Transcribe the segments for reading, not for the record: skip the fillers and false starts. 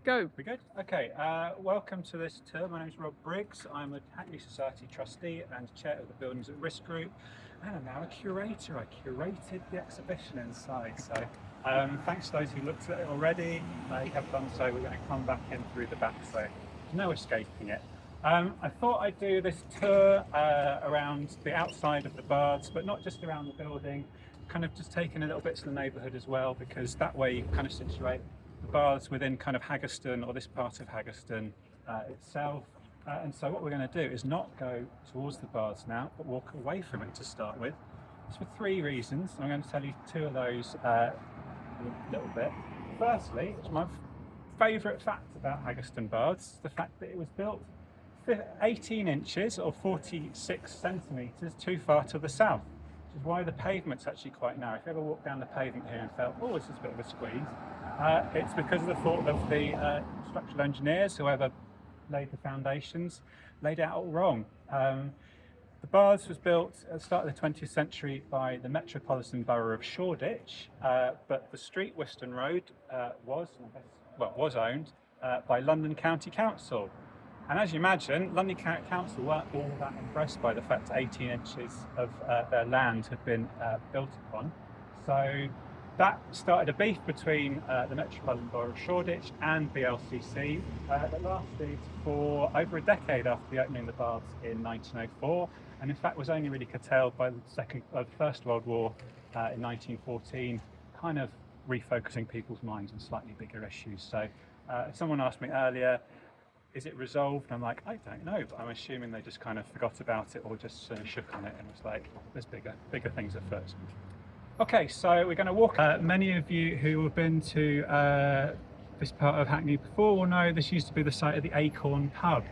Go. We good? Okay, welcome to this tour. My name is Rob Briggs. I'm a Hackney Society trustee and chair of the Buildings at Risk group, and I'm now a curator. I curated the exhibition inside, so thanks to those who looked at it already. They have done so. We're going to come back in through the back, so there's no escaping it. I thought I'd do this tour around the outside of the baths, but not just around the building, kind of just taking a little bit to the neighbourhood as well, because that way you kind of situate the baths within kind of Haggerston, or this part of Haggerston itself. And so what we're going to do is not go towards the baths now, but walk away from it to start with. It's for three reasons. I'm going to tell you two of those a little bit. Firstly, it's my favourite fact about Haggerston Baths, the fact that it was built 18 inches or 46 centimetres too far to the south, which is why the pavement's actually quite narrow. If you ever walked down the pavement here and felt, oh, this is a bit of a squeeze, it's because of the thought of the structural engineers, whoever laid the foundations, laid it out all wrong. The baths was built at the start of the 20th century by the Metropolitan Borough of Shoreditch, but the street Whiston Road was owned by London County Council. And as you imagine, London County Council weren't all that impressed by the fact that 18 inches of their land had been built upon. So that started a beef between the Metropolitan Borough of Shoreditch and the LCC that lasted for over a decade after the opening of the baths in 1904, and in fact was only really curtailed by the First World War in 1914, kind of refocusing people's minds on slightly bigger issues. So someone asked me earlier, is it resolved? I'm like, I don't know, but I'm assuming they just kind of forgot about it or just shook on it and was like, there's bigger things afoot. Okay, so we're going to walk. Many of you who have been to this part of Hackney before will know this used to be the site of the Acorn pub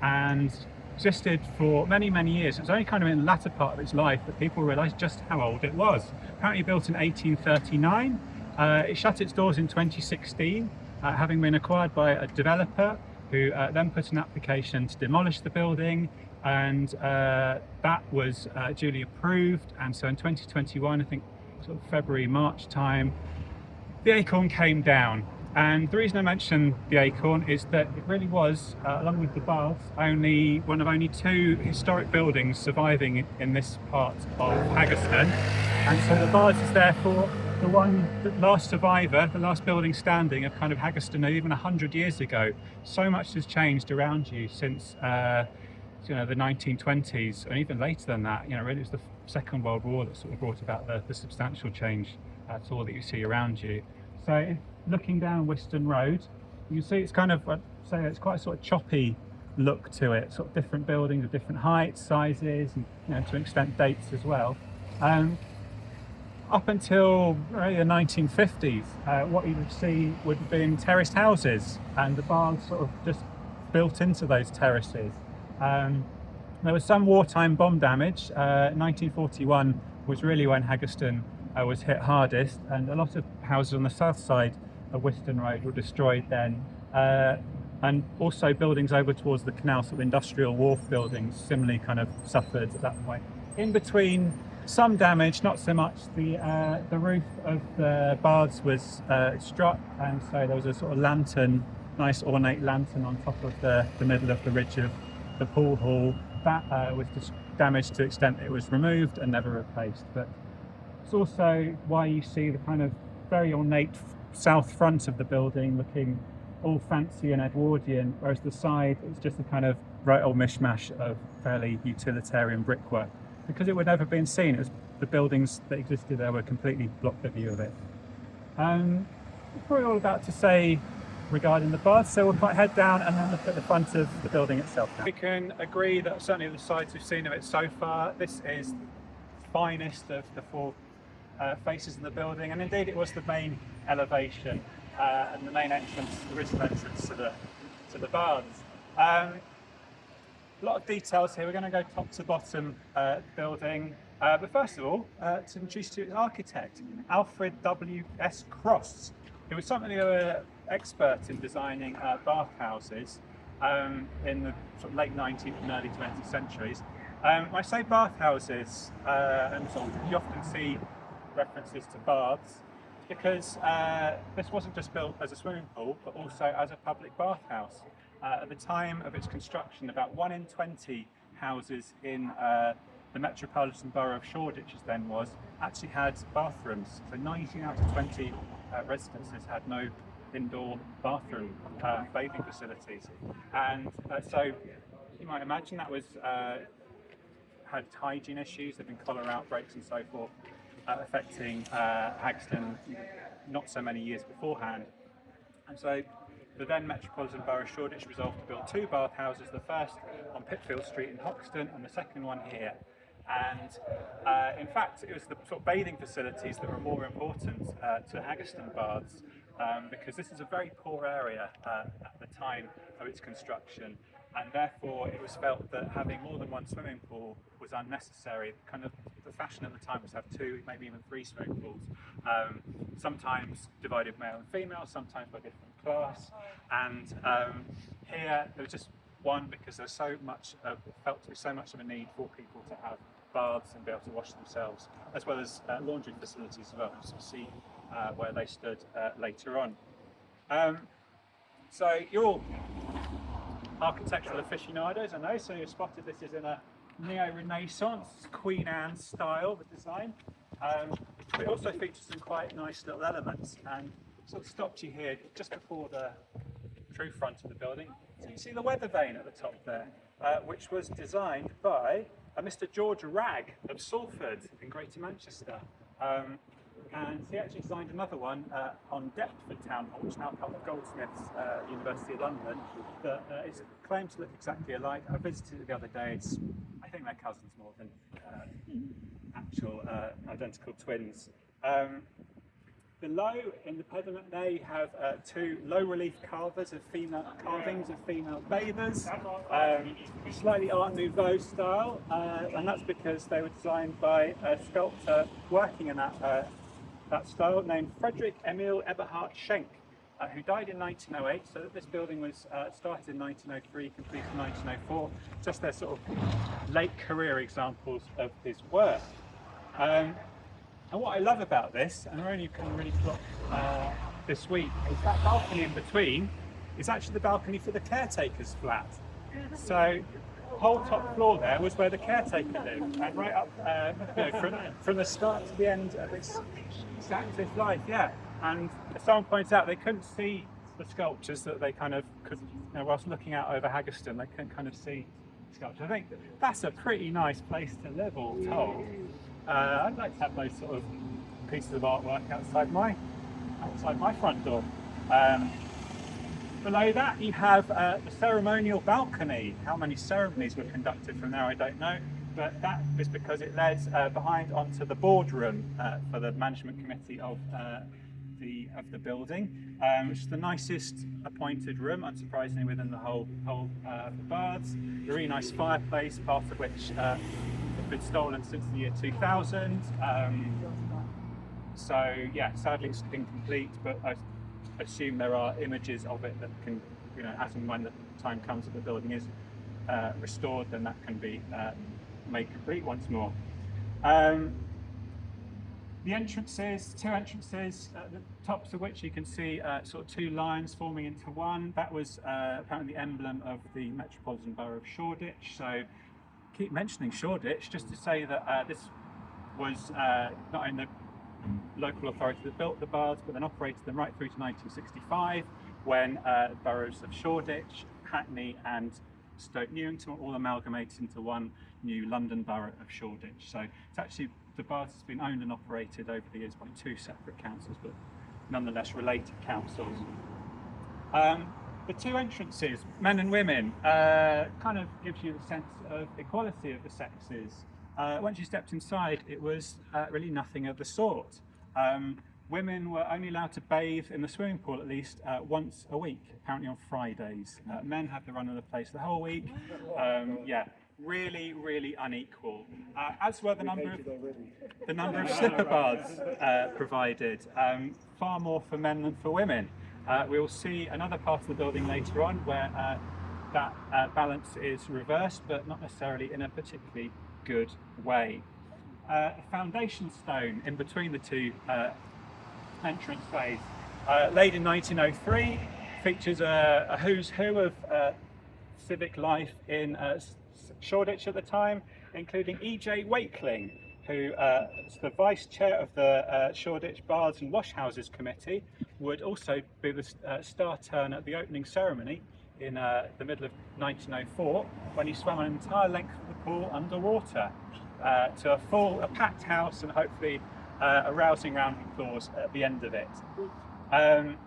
and existed for many, many years. It was only kind of in the latter part of its life that people realised just how old it was. Apparently built in 1839. It shut its doors in 2016, having been acquired by a developer who then put an application to demolish the building, and that was duly approved. And so in 2021, I think sort of February, March time, the Acorn came down. And the reason I mention the Acorn is that it really was, along with the baths, only one of only two historic buildings surviving in this part of Haggerston. And so the baths is therefore the last survivor, the last building standing of kind of Haggerston, even 100 years ago. So much has changed around you since the 1920s, and even later than that. Really it was the Second World War that sort of brought about the substantial change to all that you see around you. So looking down Whiston Road, you can see it's kind of, I'd say it's quite a sort of choppy look to it, sort of different buildings of different heights, sizes, and to an extent dates as well. Up until the 1950s, what you would see would have been terraced houses, and the baths sort of just built into those terraces. There was some wartime bomb damage. 1941 was really when Haggerston was hit hardest, and a lot of houses on the south side of Whiston Road were destroyed then. And also buildings over towards the canal, sort of industrial wharf buildings, similarly kind of suffered at that point. In between, some damage, not so much. The roof of the baths was struck, and so there was a sort of lantern, nice ornate lantern on top of the middle of the ridge of the pool hall. That was just damaged to the extent it was removed and never replaced. But it's also why you see the kind of very ornate south front of the building looking all fancy and Edwardian, whereas the side is just a kind of right old mishmash of fairly utilitarian brickwork. Because it would never have been seen, as the buildings that existed there were completely blocked the view of it. That's probably all about to say regarding the baths, so we'll head down and then look at the front of the building itself now. We can agree that certainly the sides we've seen of it so far, this is the finest of the four faces in the building, and indeed it was the main elevation and the main entrance, the original entrance to the baths. A lot of details here. We're going to go top to bottom building, but first of all, to introduce you to its architect, Alfred W.S. Cross, who was something of an expert in designing bathhouses in the sort of late 19th and early 20th centuries. When I say bathhouses, and sort of you often see references to baths, because this wasn't just built as a swimming pool, but also as a public bathhouse. At the time of its construction, about 1 in 20 houses in the Metropolitan Borough of Shoreditch, as then was, actually had bathrooms. So 19 out of 20 residences had no indoor bathroom bathing facilities. And so you might imagine that was had hygiene issues, there have been cholera outbreaks and so forth, affecting Haggerston not so many years beforehand. And so the then Metropolitan Borough of Shoreditch resolved to build 2 bathhouses, the first on Pitfield Street in Hoxton and the second one here. And in fact, it was the sort of bathing facilities that were more important to Haggerston Baths, because this is a very poor area at the time of its construction, and therefore it was felt that having more than one swimming pool was unnecessary. Kind of the fashion at the time was to have 2, maybe even 3 swimming pools, sometimes divided male and female, sometimes by different class, and here there was just one, because there's felt to be so much of a need for people to have baths and be able to wash themselves, as well as laundry facilities as well, as you'll see where they stood later on. So you're all architectural aficionados, I know, so you've spotted this is in a neo-Renaissance, Queen Anne style, the design. But it also features some quite nice little elements, and sort of stopped you here just before the true front of the building. So you see the weather vane at the top there, which was designed by Mr. George Ragg of Salford in Greater Manchester. And he actually designed another one on Deptford Town Hall, which is now part of Goldsmiths, University of London, that is claimed to look exactly alike. I visited it the other day. I think they're cousins more than actual identical twins. Below in the pediment there you have 2 low-relief carvings of female bathers, slightly Art Nouveau style, and that's because they were designed by a sculptor working in that style named Frederick Emil Eberhard Schenk, who died in 1908. So this building was started in 1903, completed in 1904. Just their sort of late career examples of his work. And what I love about this, and where you can really plot this week, is that balcony in between is actually the balcony for the caretaker's flat. So the whole top floor there was where the caretaker lived, and right up from the start to the end of its active life, yeah. And as someone points out, they couldn't see the sculptures that they kind of could, whilst looking out over Haggerston, they couldn't kind of see sculptures. I think that's a pretty nice place to live, all told. I'd like to have those sort of pieces of artwork outside my front door. Below that you have the ceremonial balcony. How many ceremonies were conducted from there I don't know, but that is because it led behind onto the boardroom for the management committee of the building, which is the nicest appointed room, unsurprisingly, within the whole of the baths. A really nice fireplace, part of which has been stolen since the year 2000. So yeah, sadly it's incomplete, but I assume there are images of it that can, as and when the time comes that the building is restored, then that can be made complete once more. The entrances, 2 entrances, at the tops of which you can see sort of 2 lines forming into one. That was apparently the emblem of the Metropolitan Borough of Shoreditch. So keep mentioning Shoreditch just to say that this was not only the local authority that built the baths, but then operated them right through to 1965, when boroughs of Shoreditch, Hackney and Stoke Newington were all amalgamated into one new London borough of Shoreditch. So it's actually, the baths has been owned and operated over the years by 2 separate councils, but nonetheless related councils. The 2 entrances, men and women, kind of gives you a sense of equality of the sexes. Once you stepped inside, it was really nothing of the sort. Women were only allowed to bathe in the swimming pool at least once a week, apparently on Fridays. Men had the run of the place the whole week. Yeah, really, really unequal. As were the number of slipper baths provided, far more for men than for women. We'll see another part of the building later on where that balance is reversed, but not necessarily in a particularly good way. The foundation stone in between the 2 entrance phase. Laid in 1903, features a who's who of civic life in Shoreditch at the time, including E.J. Wakeling, who is the vice chair of the Shoreditch Baths and Washhouses Committee, would also be the star turn at the opening ceremony in the middle of 1904, when he swam an entire length of the pool underwater to a packed house and hopefully a rousing round of applause at the end of it. And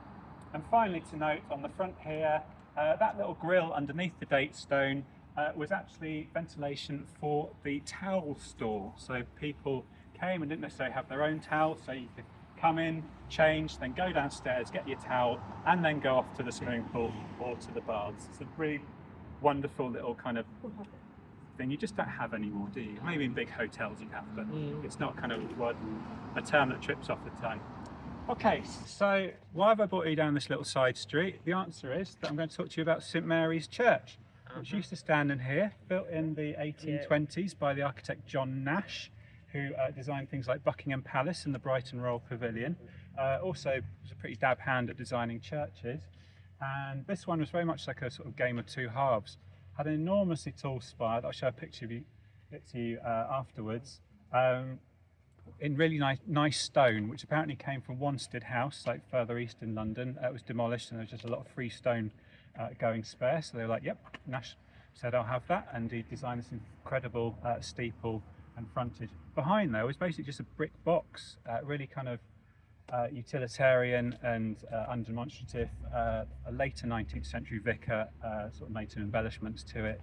finally to note on the front here, that little grill underneath the date stone was actually ventilation for the towel store. So people came and didn't necessarily have their own towel, so you could come in, change, then go downstairs, get your towel, and then go off to the swimming pool or to the baths. It's a really wonderful little kind of thing you just don't have anymore, do you? Maybe in big hotels you have, but it's not kind of a term that trips off the tongue. Okay, so why have I brought you down this little side street? The answer is that I'm going to talk to you about St Mary's Church, which used to stand in here, built in the 1820s by the architect John Nash, who designed things like Buckingham Palace and the Brighton Royal Pavilion. Also was a pretty dab hand at designing churches. And this one was very much like a sort of game of two halves. Had an enormously tall spire that I'll show a picture of it to you afterwards. In really nice stone, which apparently came from Wanstead House, like further east in London. It was demolished and there was just a lot of free stone going spare. So they were like, yep, Nash said I'll have that. And he designed this incredible steeple and frontage. Behind there was basically just a brick box, really kind of utilitarian and undemonstrative. A later 19th century vicar sort of made some embellishments to it.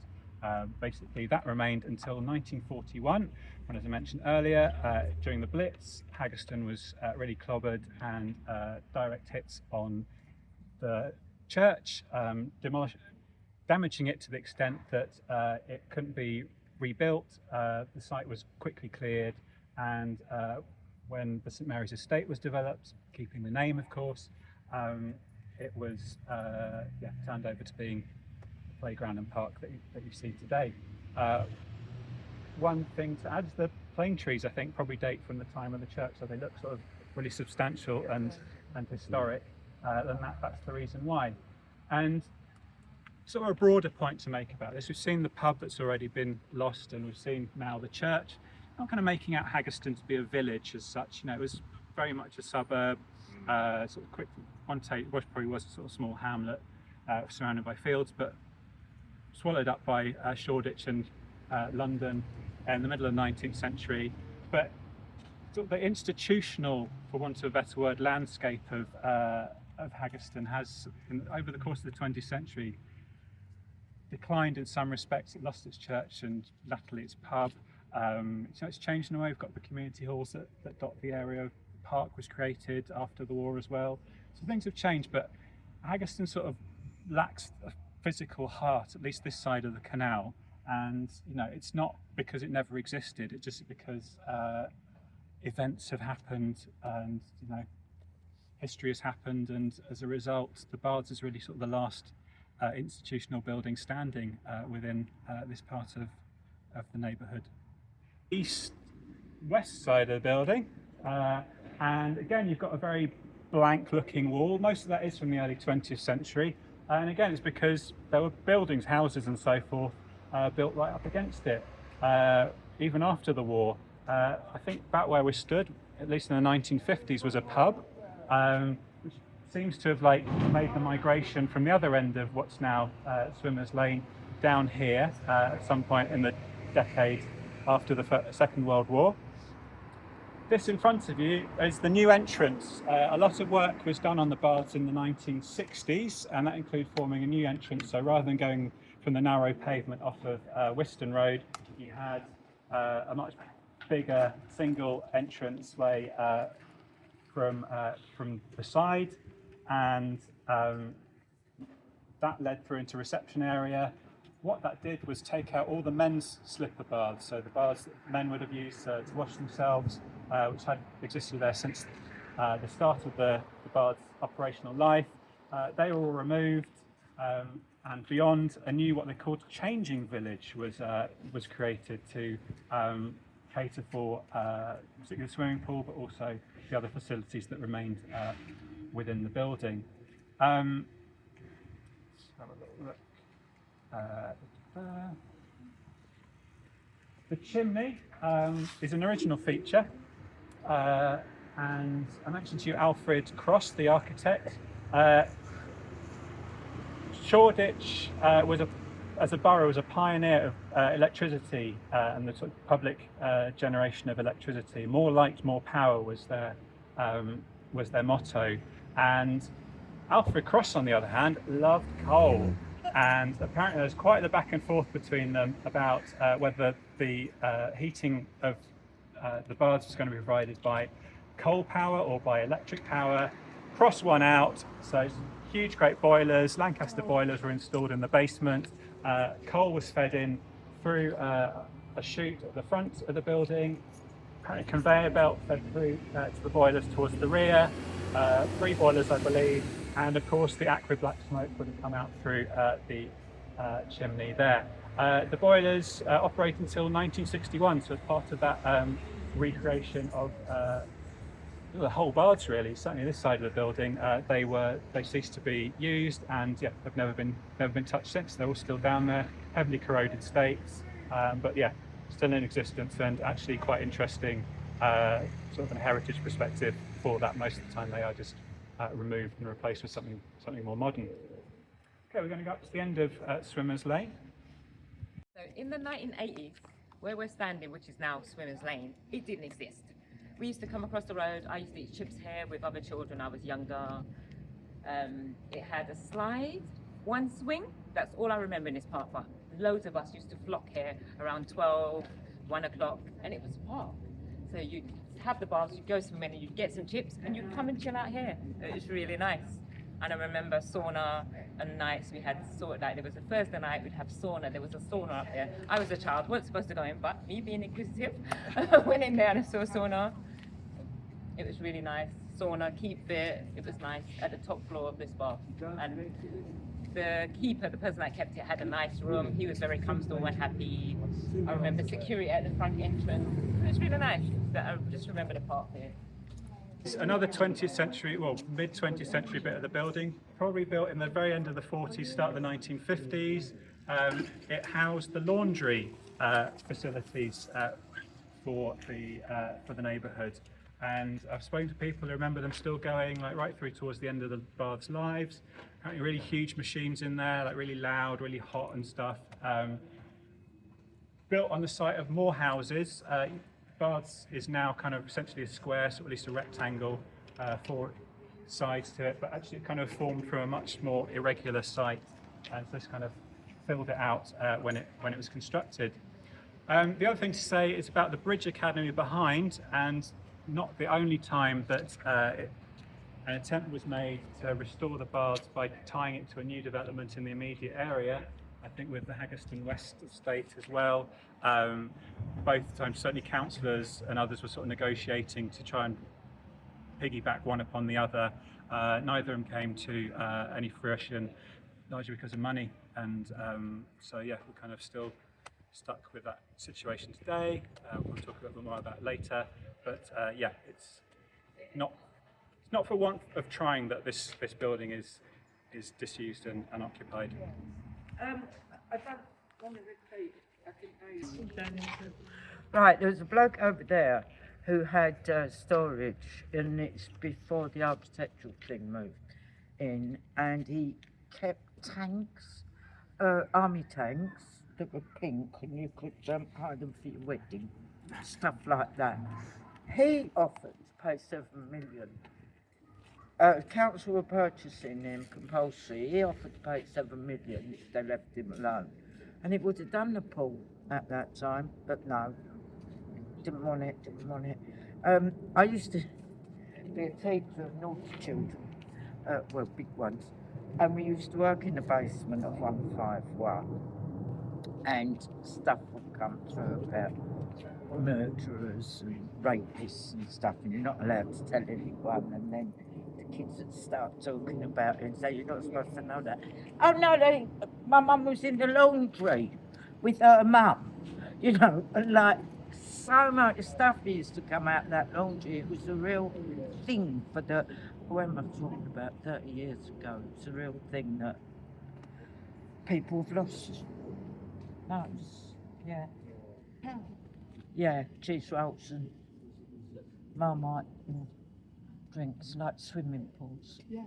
Basically that remained until 1941, when, as I mentioned earlier, during the Blitz, Haggerston was really clobbered, and direct hits on the church, damaging it to the extent that it couldn't be rebuilt. The site was quickly cleared, and when the St Mary's estate was developed, keeping the name of course, it was turned over to being the playground and park that you see today. One thing to add is the plane trees, I think, probably date from the time of the church, so they look sort of really substantial and historic, and that's the reason why. And sort of a broader point to make about this, we've seen the pub that's already been lost, and we've seen now the church. Not kind of making out Haggerston to be a village as such, it was very much a suburb, sort of quick, probably was a sort of small hamlet surrounded by fields, but swallowed up by Shoreditch and London in the middle of the 19th century. But sort of the institutional, for want of a better word, landscape of Haggerston has, over the course of the 20th century, declined in some respects. It lost its church and latterly its pub. It's changed in a way. We've got the community halls that dot the area. The park was created after the war as well. So things have changed, but Haggerston sort of lacks a physical heart, at least this side of the canal. And it's not because it never existed, it's just because events have happened, and history has happened, and as a result the Baths is really sort of the last institutional building standing within this part of the neighbourhood. East-west side of the building, and again you've got a very blank looking wall. Most of that is from the early 20th century, and again it's because there were buildings, houses and so forth built right up against it, even after the war. I think back where we stood, at least in the 1950s, was a pub, which seems to have made the migration from the other end of what's now Swimmers Lane down here at some point in the decade after the Second World War. This in front of you is the new entrance. A lot of work was done on the Baths in the 1960s, and that included forming a new entrance. So rather than going from the narrow pavement off of Whiston Road, you had a much bigger single entrance way from the side, and that led through into reception area. What that did was take out all the men's slipper baths, so the baths that men would have used to wash themselves, which had existed there since the start of the baths' operational life. They were all removed, and beyond, a new what they called changing village was created to cater for particularly the swimming pool, but also the other facilities that remained within the building. Let's have a little look. The chimney is an original feature, and I mentioned to you Alfred Cross, the architect. Shoreditch as a borough was a pioneer of electricity and the sort of public generation of electricity. More light, more power was their motto. And Alfred Cross, on the other hand, loved coal. And apparently there's quite the back and forth between them about whether the heating of the baths was going to be provided by coal power or by electric power. Cross won out, so huge great boilers, Lancaster boilers were installed in the basement. Coal was fed in through a chute at the front of the building. Apparently a conveyor belt fed through to the boilers towards the rear. 3 boilers, I believe, and of course the acrid black smoke would have come out through the chimney there. The boilers operate until 1961, so as part of that recreation of the whole baths, really, certainly this side of the building, they ceased to be used, and yeah, have never been touched since. They're all still down there, heavily corroded states, but yeah, still in existence, and actually quite interesting sort of a heritage perspective for that. Most of the time they are just removed and replaced with something more modern. Okay, we're going to go up to the end of Swimmers Lane. So in the 1980s, where we're standing, which is now Swimmers Lane, it didn't exist. We used to come across the road. I used to eat chips here with other children. I was younger. It had a slide, one swing. That's all I remember in this park. But loads of us used to flock here around 12, 1 o'clock, and it was a park. So you'd have the baths, you'd go swimming, and you'd get some chips, and you'd come and chill out here. It was really nice. And I remember sauna and nights we had like there was a Thursday night, we'd have sauna. There was a sauna up there. I was a child, wasn't supposed to go in, but me being inquisitive, went in there and I saw a sauna. It was really nice. Sauna, keep fit. It was nice at the top floor of this bath. And the keeper, the person that kept it, had a nice room. He was very comfortable and happy. I remember security at the front entrance. It was really nice. I just remember the park here. It's another 20th century, well, mid 20th century bit of the building, probably built in the very end of the 40s, start of the 1950s. It housed the laundry facilities for the neighbourhood. And I've spoken to people who remember them still going like right through towards the end of the baths' lives. Apparently really huge machines in there, like really loud, really hot and stuff. Built on the site of more houses. Baths is now kind of essentially a square, so at least a rectangle, 4 sides to it, but actually it kind of formed from a much more irregular site, and so this kind of filled it out when it was constructed. The other thing to say is about the Bridge Academy behind, and not the only time that an attempt was made to restore the baths by tying it to a new development in the immediate area. I think with the Haggerston West estate as well. Both times, certainly councillors and others were sort of negotiating to try and piggyback one upon the other. Neither of them came to any fruition, largely because of money. And so yeah, we're kind of still stuck with that situation today. We'll talk a little bit more about it later. But yeah, it's not for want of trying that this building is disused and unoccupied. I don't want to repeat. I think right, there was a bloke over there who had storage, and it's before the architectural thing moved in, and he kept tanks, army tanks that were pink, and you could hide them for your wedding, stuff like that. He offered to pay 7 million. Council were purchasing him compulsory. He offered to pay 7 million if they left him alone. And it would have done the pool at that time, but no. Didn't want it. I used to be a teacher of naughty children, well, big ones. And we used to work in the basement of 151. And stuff would come through about murderers and rapists and stuff, and you're not allowed to tell anyone, and then the kids would start talking about it and say, you're not supposed to know that. Oh no, my mum was in the laundry with her mum, you know, and like so much stuff used to come out of that laundry. It was a real thing for the, when I'm talking about 30 years ago, it's a real thing that people have lost. That was, yeah. Yeah, cheese rolls and Marmite and drinks like swimming pools. Yeah.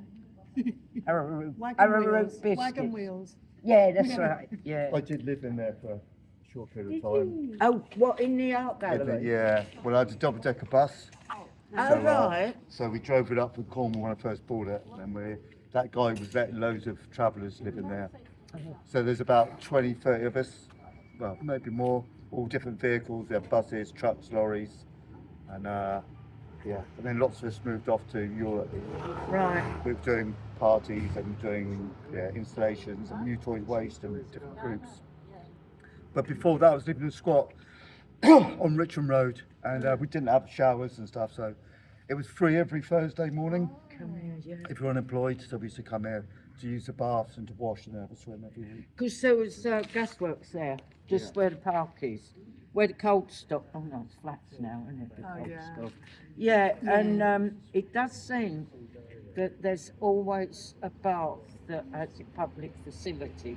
Arrowroot biscuits. Wagon wheels. Yeah, that's right. Yeah. I did live in there for a short period of time. Oh, what, in the art gallery? Yeah, well, I had a double-decker bus. Oh, So, right. So we drove it up from Cornwall when I first bought it, and that guy was letting loads of travellers live in there. So there's about 20, 30 of us, well, maybe more, all different vehicles. They have buses, trucks, lorries, and yeah, and then lots of us moved off to Europe. Right. We were doing parties and doing installations and new toy waste and different groups. But before that, I was living in a squat on Richmond Road, and we didn't have showers and stuff, so it was free every Thursday morning Come here, yeah. if you're unemployed. So we used to come here to use the baths and to wash and have a swim every week. Because there was gasworks there, just where the park is, where the cold stock. Oh no, it's flats now, isn't it? The Oh, cold yeah. stock. Yeah, and it does seem that there's always a bath that has a public facility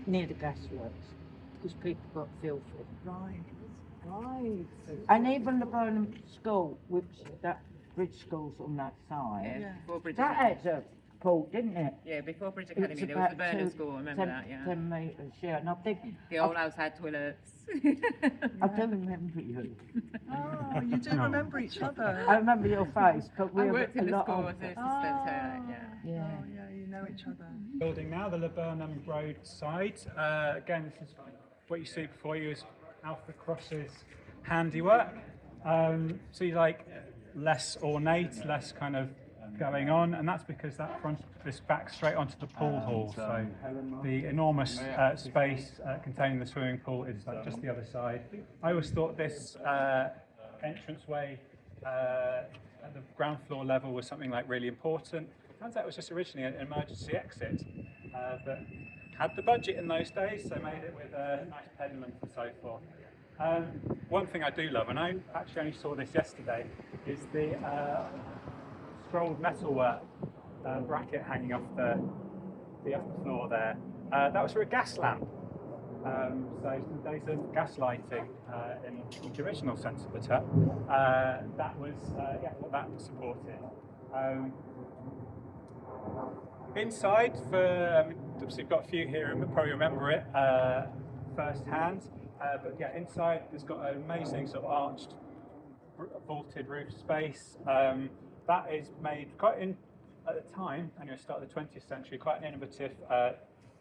near the gasworks, because people got filthy. Right. Right. And even the Burnham School, which that bridge school's on that side, Yeah, before Bridge that Academy. had a pool, didn't it? Yeah, before Bridge It's Academy, there was the about Burnham 2, School, I remember that, yeah. 10 metres, yeah, and I think, The old house had toilets. I do remember you. Oh, you do remember each other. I remember your face, but we I were worked a in the lot school older. as an assistant, so yeah. Yeah. Oh, yeah, you know each other. Building now, the Burnham Road side. Again, this is what you see before you is Alfred Cross's handiwork. So you like less ornate, less kind of going on, and that's because that front this back straight onto the pool hall. So the enormous space containing the swimming pool is like just the other side. I always thought this entranceway at the ground floor level was something like really important. Turns out it was just originally an emergency exit, but had the budget in those days, so made it with a nice pediment and so forth. One thing I do love, and I actually only saw this yesterday, is the scrolled metalwork bracket hanging off the upper floor there. That was for a gas lamp. So some days of gas lighting in the original sense of the term. That was what that supported. Inside, obviously we've got a few here and probably remember it firsthand. But yeah, inside it's got an amazing sort of arched, vaulted roof space. That is made at the time, anyway, start of the 20th century, quite an innovative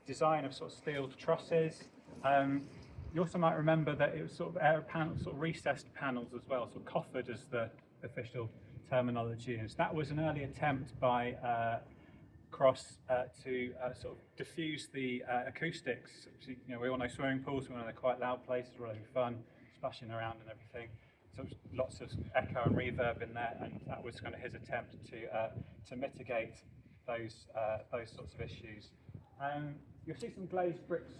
design of sort of steel trusses. You also might remember that it was sort of air panels, sort of recessed panels as well, sort of coffered as the official terminology is. That was an early attempt by Cross to sort of diffuse the acoustics. So, you know, we all know swimming pools, we all know they're quite loud places, really fun, splashing around and everything. So lots of echo and reverb in there, and that was kind of his attempt to mitigate those sorts of issues. You'll see some glazed bricks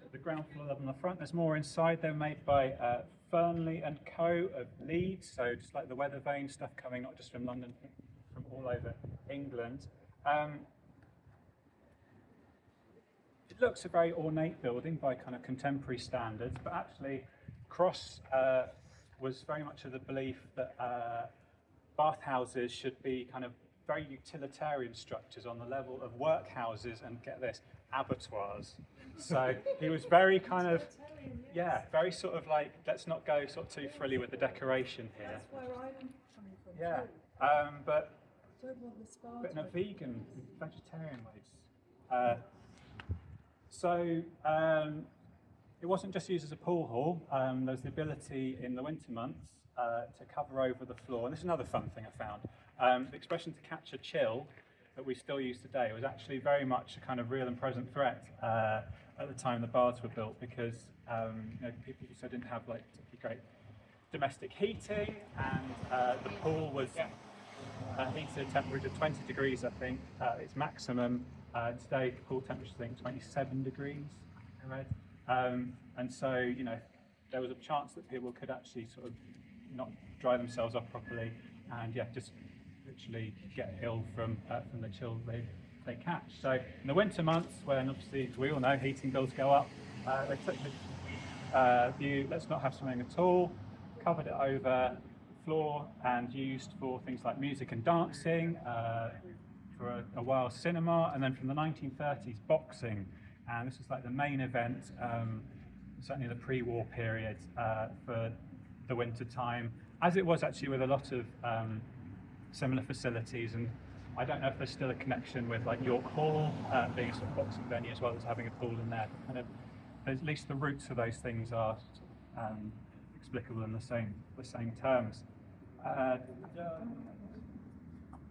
at the ground floor level on the front. There's more inside. They're made by Fernley and Co. of Leeds, so just like the weather vane stuff coming not just from London, from all over England. It looks a very ornate building by kind of contemporary standards, but actually Cross was very much of the belief that bathhouses should be kind of very utilitarian structures on the level of workhouses and, get this, abattoirs. So he was very kind of, very sort of like, let's not go sort of too frilly with the decoration here. That's where I'm coming from. Yeah, too. but Don't want the spa in to a be- vegan, vegetarian ways. It wasn't just used as a pool hall. There's the ability in the winter months to cover over the floor. And this is another fun thing I found. The expression "to catch a chill" that we still use today was actually very much a kind of real and present threat at the time the baths were built, because people also didn't have like particularly great domestic heating, and the pool was heated at a temperature of 20 degrees, I think, its maximum. Today, the pool temperature is, I think, 27 degrees, I read. And so, there was a chance that people could actually sort of not dry themselves off properly, and yeah, just literally get ill from the chill they catch. So in the winter months, when obviously, as we all know, heating bills go up, they took the view, let's not have swimming at all, covered it over floor, and used for things like music and dancing, for a while cinema, and then from the 1930s boxing, and this was like the main event, certainly the pre-war period, for the winter time, as it was actually with a lot of similar facilities. And I don't know if there's still a connection with like York Hall being a sort of boxing venue as well as having a pool in there. Kind of, at least the roots of those things are explicable in the same terms.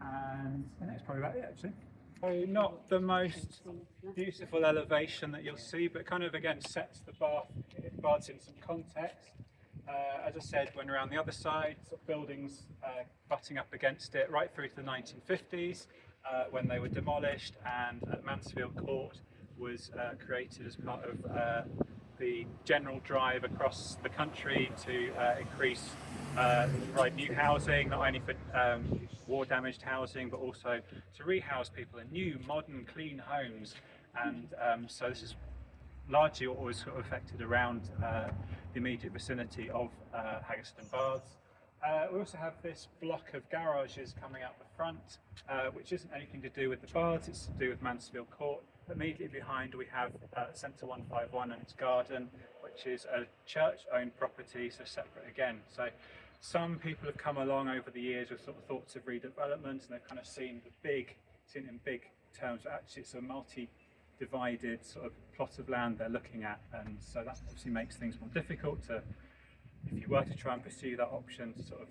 And that's probably about it, actually. So not the most beautiful elevation that you'll see, but kind of again sets the baths in some context. As I said, went around the other side, sort of buildings butting up against it right through to the 1950s, when they were demolished, and Mansfield Court was created as part of the general drive across the country to increase provide new housing, not only for war damaged housing, but also to rehouse people in new, modern, clean homes. And so this is largely what was sort of affected around the immediate vicinity of Haggerston Baths. We also have this block of garages coming out the front, which isn't anything to do with the baths, it's to do with Mansfield Court. Immediately behind we have Centre 151 and its garden, which is a church-owned property, so separate again. So some people have come along over the years with sort of thoughts of redevelopment, and they've kind of seen it in big terms, but actually it's a multi-divided sort of plot of land they're looking at, and so that obviously makes things more difficult to, if you were to try and pursue that option, to sort of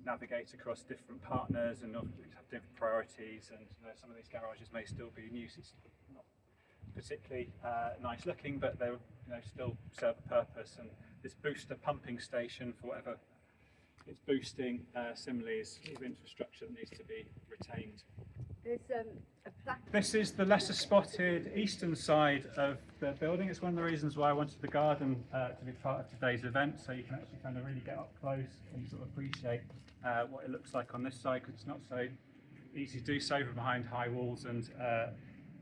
navigate across different partners and have different priorities. And some of these garages may still be in use. It's not particularly nice looking, but they still serve a purpose. And this booster pumping station, for whatever it's boosting, similarly is infrastructure that needs to be retained. There's a plaque. This is the lesser spotted eastern side of the building. It's one of the reasons why I wanted the garden to be part of today's event, so you can actually kind of really get up close and sort of appreciate what it looks like on this side, because it's not so easy to do so from behind high walls and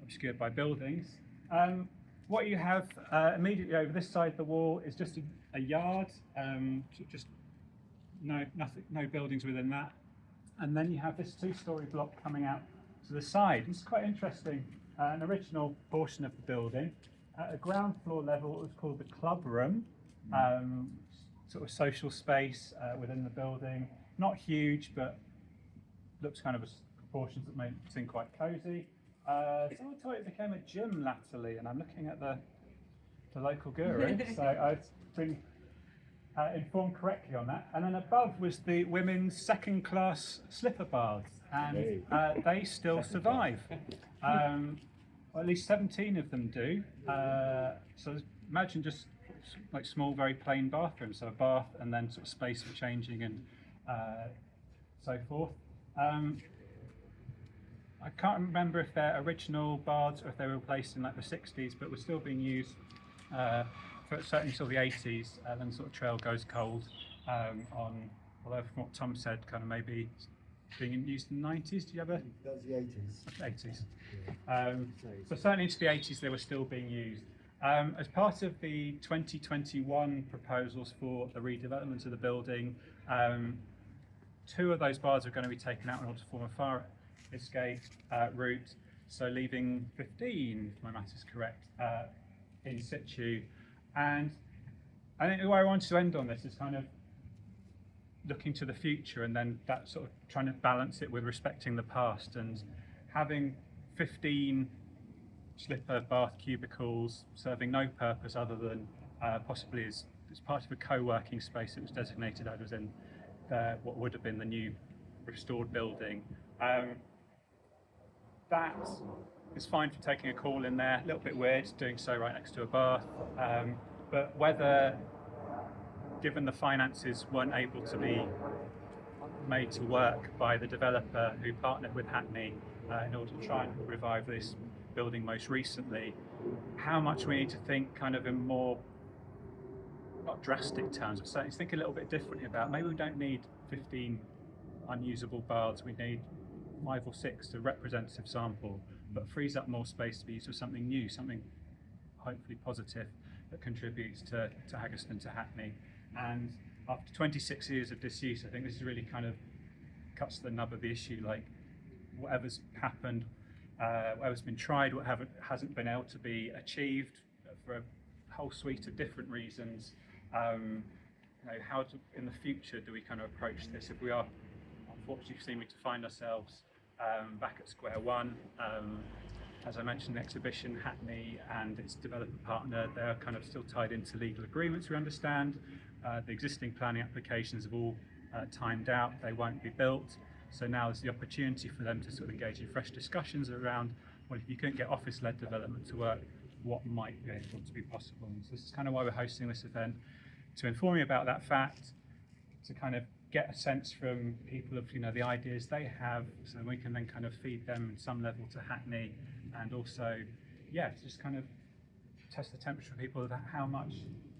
obscured by buildings. What you have immediately over this side of the wall is just a yard, just no buildings within that, and then you have this two-storey block coming out to the side. It's quite interesting, an original portion of the building. At a ground floor level, it was called the club room, sort of social space within the building. Not huge, but looks kind of proportions that make it seem quite cosy. Someone told me it became a gym latterly, and I'm looking at the local guru, so I've been informed correctly on that. And then above was the women's second-class slipper baths, and they still survive. Or at least 17 of them do. So imagine just like small, very plain bathrooms, so a bath and then sort of space for changing and so forth. I can't remember if they're original baths or if they were replaced in like the 60s, but were still being used for certainly till the 80s, and then sort of trail goes cold although from what Tom said, kind of maybe being used in the 90s. Do you have a? That was the 80s. 80s. So certainly into the 80s they were still being used. As part of the 2021 proposals for the redevelopment of the building, 2 of those baths are going to be taken out in order to form a fire escape route, so leaving 15, if my maths is correct, in situ. And I think where I wanted to end on this is kind of looking to the future, and then that sort of trying to balance it with respecting the past, and having 15 slipper bath cubicles serving no purpose other than possibly as part of a co-working space that was designated as in what would have been the new restored building. That is fine for taking a call in there, a little bit weird doing so right next to a bath, but whether, given the finances weren't able to be made to work by the developer who partnered with Hackney in order to try and revive this building most recently, how much we need to think kind of in more not drastic terms, but certainly think a little bit differently about maybe we don't need 15 unusable baths, we need 5 or 6 to representative sample, but frees up more space to be used for something new, something hopefully positive that contributes to Haggerston, to Hackney. And after 26 years of disuse, I think this really kind of cuts to the nub of the issue, like whatever's happened, whatever's been tried, what hasn't been able to be achieved for a whole suite of different reasons. How in the future do we kind of approach this if we are unfortunately seeming to find ourselves back at square one? As I mentioned, the exhibition, Hackney and its developer partner, they're kind of still tied into legal agreements, we understand. The existing planning applications have all timed out, they won't be built. So now is the opportunity for them to sort of engage in fresh discussions around, well, if you couldn't get office-led development to work, what might be able to be possible? And so this is kind of why we're hosting this event, to inform you about that fact, to kind of get a sense from people of the ideas they have, so we can then kind of feed them in some level to Hackney, and also, just kind of test the temperature of people, that how much,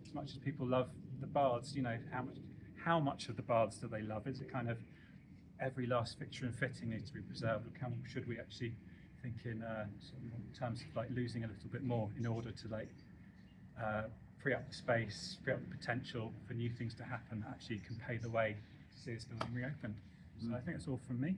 as much as people love the baths, how much of the baths do they love? Is it kind of every last fixture and fitting needs to be preserved, or should we actually think in terms of like losing a little bit more in order to free up the space, free up the potential for new things to happen that actually can pay the way to see this building reopened? So I think that's all from me.